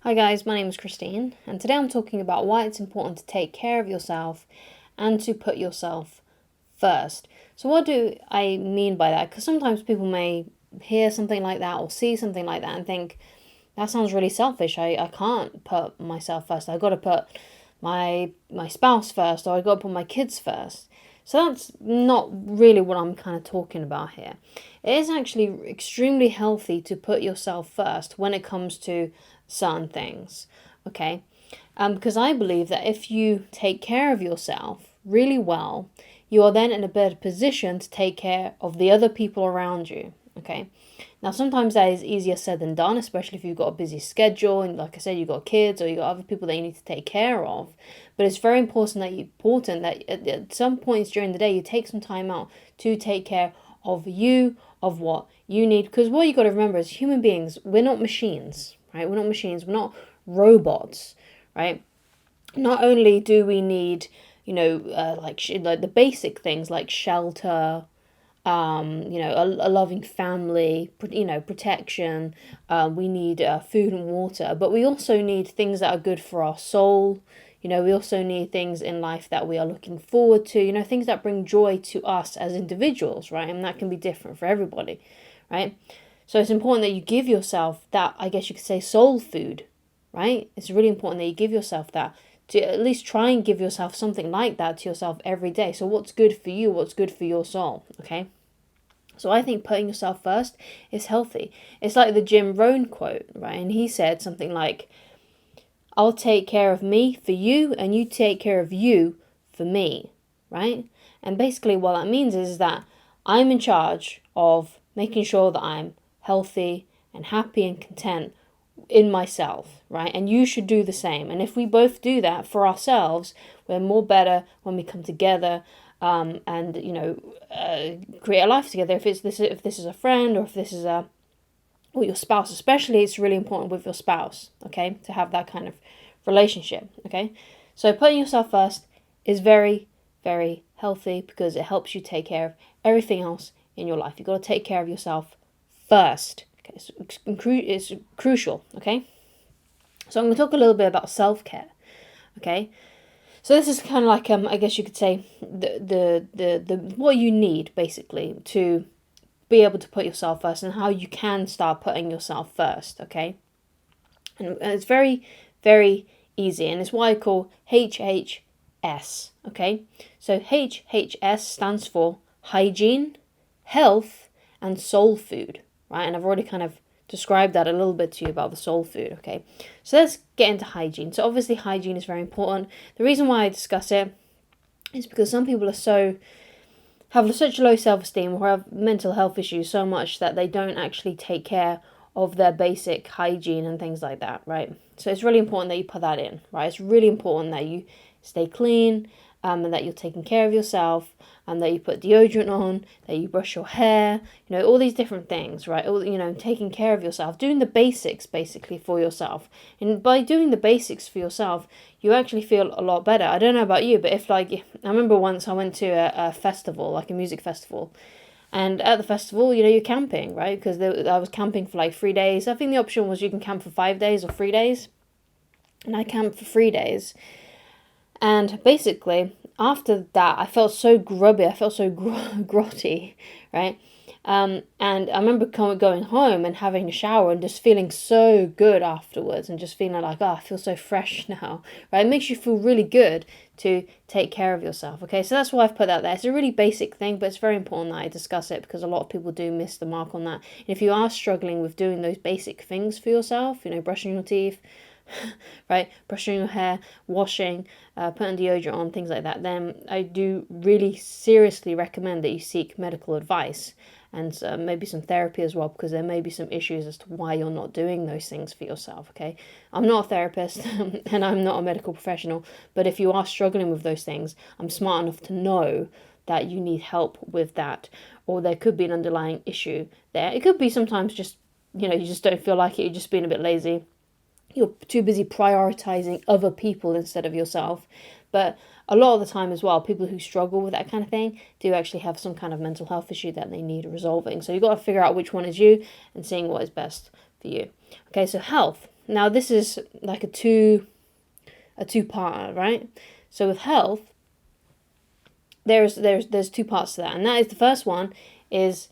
Hi guys, my name is Christine, and today I'm talking about why it's important to take care of yourself and to put yourself first. So, what do I mean by that? Because sometimes people may hear something like that or see something like that and think, that sounds really selfish. I can't put myself first. I've got to put my spouse first, or I've got to put my kids first. So that's not really what I'm kind of talking about here. It is actually extremely healthy to put yourself first when it comes to certain things. Okay, because I believe that if you take care of yourself really well, you are then in a better position to take care of the other people around you. Okay, now sometimes that is easier said than done, especially if you've got a busy schedule and, like I said, you've got kids or you've got other people that you need to take care of. But it's very important that at some points during the day you take some time out to take care of you, of what you need. Because what you got to remember is human beings, we're not machines, right? We're not machines. We're not robots, right? Not only do we need, like the basic things like shelter, a loving family, protection. We need food and water, but we also need things that are good for our soul. We also need things in life that we are looking forward to, things that bring joy to us as individuals, right? And that can be different for everybody, right? So it's important that you give yourself that, I guess you could say, soul food, right? It's really important that you give yourself that, to at least try and give yourself something like that to yourself every day. So what's good for you, what's good for your soul, okay? So I think putting yourself first is healthy. It's like the Jim Rohn quote, right? And he said something like, I'll take care of me for you and you take care of you for me, right? And basically what that means is that I'm in charge of making sure that I'm healthy and happy and content in myself, right? And you should do the same. And if we both do that for ourselves, we're more better when we come together, and create a life together. If this is a friend, or if this is a or your spouse, especially, it's really important with your spouse, okay, to have that kind of relationship, okay. So putting yourself first is very, very healthy because it helps you take care of everything else in your life. You've got to take care of yourself first. Okay, so it's crucial. Okay, so I'm going to talk a little bit about self-care. Okay, so this is kind of like, I guess you could say, the what you need basically to be able to put yourself first, and how you can start putting yourself first. Okay, and it's very, very easy, and it's what I call HHS. Okay, so HHS stands for hygiene, health, and soul food. Right, and I've already kind of described that a little bit to you about the soul food. Okay, so let's get into hygiene. So obviously hygiene is very important. The reason why I discuss it is because some people have such low self-esteem or have mental health issues so much that they don't actually take care of their basic hygiene and things like that, right? So it's really important that you put that in, right? It's really important that you stay clean, and that you're taking care of yourself, and that you put deodorant on, that you brush your hair, all these different things, right? All, taking care of yourself, doing the basics basically for yourself. And by doing the basics for yourself, you actually feel a lot better. I don't know about you, but I remember once I went to a festival, like a music festival, and at the festival, you're camping, right? Because I was camping for like 3 days. I think the option was you can camp for 5 days or 3 days, and I camped for 3 days. And basically, after that, I felt so grubby. I felt so grotty, right? And I remember going home and having a shower and just feeling so good afterwards, and just feeling like, oh, I feel so fresh now, right? It makes you feel really good to take care of yourself, okay? So that's why I've put that there. It's a really basic thing, but it's very important that I discuss it because a lot of people do miss the mark on that. And if you are struggling with doing those basic things for yourself, brushing your teeth, right, brushing your hair, washing, putting deodorant on, things like that, then I do really seriously recommend that you seek medical advice and maybe some therapy as well, because there may be some issues as to why you're not doing those things for yourself, okay? I'm not a therapist and I'm not a medical professional, but if you are struggling with those things, I'm smart enough to know that you need help with that, or there could be an underlying issue there. It could be sometimes just, you just don't feel like it, you're just being a bit lazy, you're too busy prioritizing other people instead of yourself. But a lot of the time as well, people who struggle with that kind of thing do actually have some kind of mental health issue that they need resolving. So you've got to figure out which one is you and seeing what is best for you. Okay, so health. Now this is like a two-parter, right? So with health, there's two parts to that, and that is, the first one is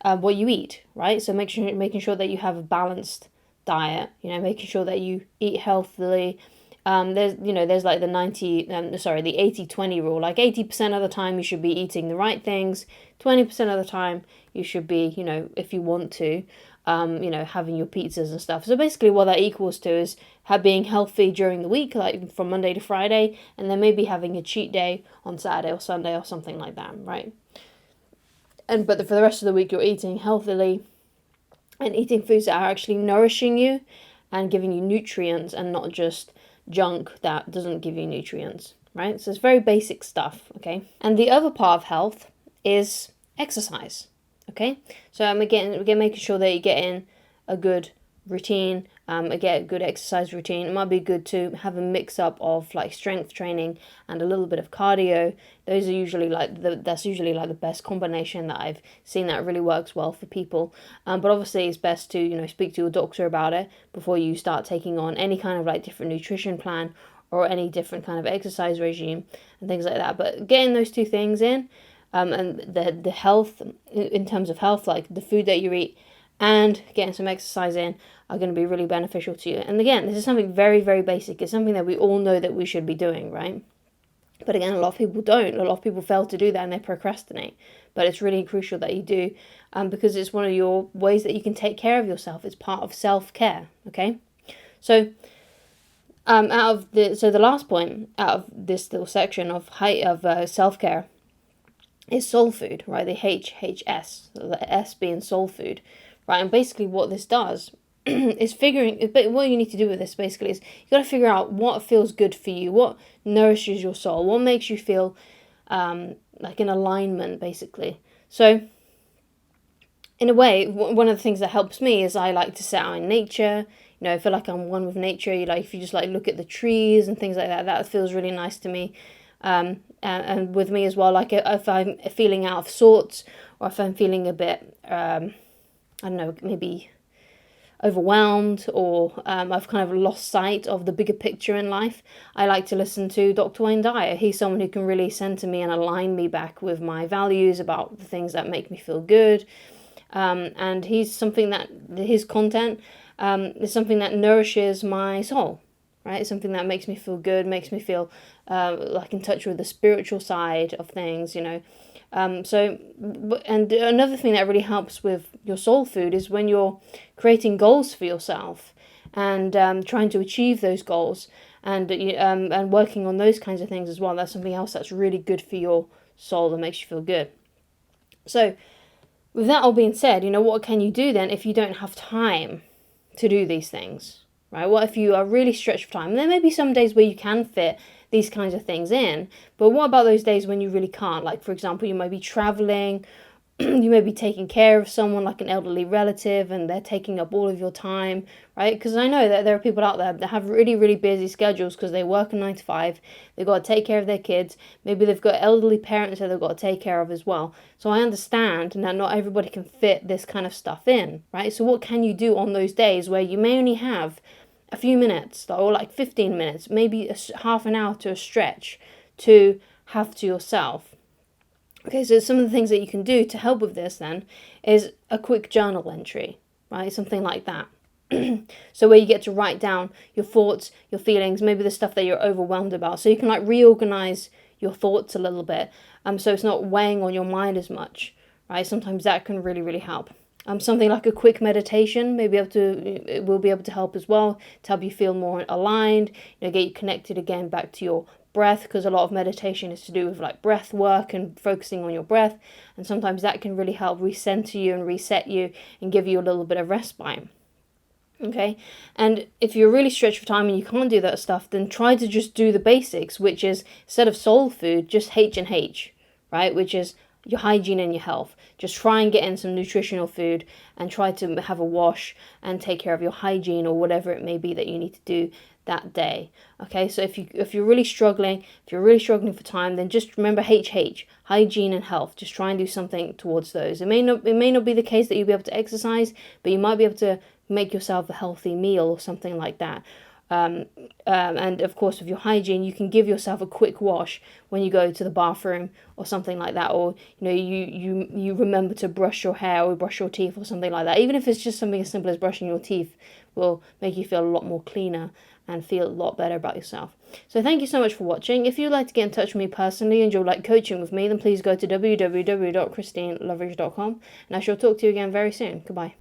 what you eat, right? So making sure that you have a balanced diet, making sure that you eat healthily. There's like the 80-20 rule. Like 80% of the time you should be eating the right things, 20% of the time you should be, if you want to, having your pizzas and stuff. So basically what that equals to is being healthy during the week, like from Monday to Friday, and then maybe having a cheat day on Saturday or Sunday or something like that, right? But for the rest of the week, you're eating healthily and eating foods that are actually nourishing you and giving you nutrients, and not just junk that doesn't give you nutrients, right? So it's very basic stuff, okay? And the other part of health is exercise, okay? So again, making sure that you get in a good routine, get a good exercise routine. It might be good to have a mix up of like strength training and a little bit of cardio. Those are usually that's usually the best combination that I've seen that really works well for people. But obviously it's best to speak to your doctor about it before you start taking on any kind of like different nutrition plan or any different kind of exercise regime and things like that. But getting those two things in, and the health, in terms of health, like the food that you eat and getting some exercise in, are going to be really beneficial to you. And again, this is something very, very basic. It's something that we all know that we should be doing, right? But again, a lot of people don't. A lot of people fail to do that and they procrastinate. But it's really crucial that you do, because it's one of your ways that you can take care of yourself. It's part of self-care, okay? So the last point out of this little section of self-care is soul food, right? The HHS, the S being soul food, right? And basically what this does is but what you need to do with this basically is you got to figure out what feels good for you, what nourishes your soul, what makes you feel like in alignment, basically. So in a way, one of the things that helps me is I like to sit out in nature. I feel like I'm one with nature. If you just like look at the trees and things like that, that feels really nice to me. And with me as well, like if I'm feeling out of sorts, or if I'm feeling a bit, I don't know, maybe overwhelmed, or I've kind of lost sight of the bigger picture in life, I like to listen to Dr. Wayne Dyer. He's someone who can really center me and align me back with my values about the things that make me feel good. And he's something that his content is something that nourishes my soul, right? It's something that makes me feel good, makes me feel like in touch with the spiritual side of things, and another thing that really helps with your soul food is when you're creating goals for yourself and trying to achieve those goals, and working on those kinds of things as well. That's something else that's really good for your soul, that makes you feel good. So with that all being said, what can you do then if you don't have time to do these things, right? What if you are really stretched for time? And there may be some days where you can fit these kinds of things in, but what about those days when you really can't? Like, for example, you might be traveling, you may be taking care of someone like an elderly relative, and they're taking up all of your time, right? Because I know that there are people out there that have really, really busy schedules because they work a 9 to 5, they've got to take care of their kids, maybe they've got elderly parents that they've got to take care of as well. So I understand that not everybody can fit this kind of stuff in, right? So what can you do on those days where you may only have a few minutes, or like 15 minutes, maybe half an hour to a stretch to have to yourself? Okay, so some of the things that you can do to help with this then is a quick journal entry, right? Something like that. So where you get to write down your thoughts, your feelings, maybe the stuff that you're overwhelmed about. So you can like reorganize your thoughts a little bit. So it's not weighing on your mind as much, right? Sometimes that can really, really help. Something like a quick meditation it will be able to help as well, to help you feel more aligned, get you connected again back to your breath, because a lot of meditation is to do with like breath work and focusing on your breath, and sometimes that can really help recenter you and reset you and give you a little bit of respite. Okay, and if you're really stretched for time and you can't do that stuff, then try to just do the basics, which is, instead of soul food, just H&H, right? Which is your hygiene and your health. Just try and get in some nutritional food and try to have a wash and take care of your hygiene or whatever it may be that you need to do that day. Okay, so if you're really struggling for time, then just remember HH, hygiene and health. Just try and do something towards those. It may not be the case that you'll be able to exercise, but you might be able to make yourself a healthy meal or something like that. And of course, with your hygiene, you can give yourself a quick wash when you go to the bathroom or something like that, or you remember to brush your hair or brush your teeth or something like that. Even if it's just something as simple as brushing your teeth, will make you feel a lot more cleaner and feel a lot better about yourself. So thank you so much for watching. If you'd like to get in touch with me personally and you'd like coaching with me, then please go to www.christineloveridge.com, and I shall talk to you again very soon. Goodbye.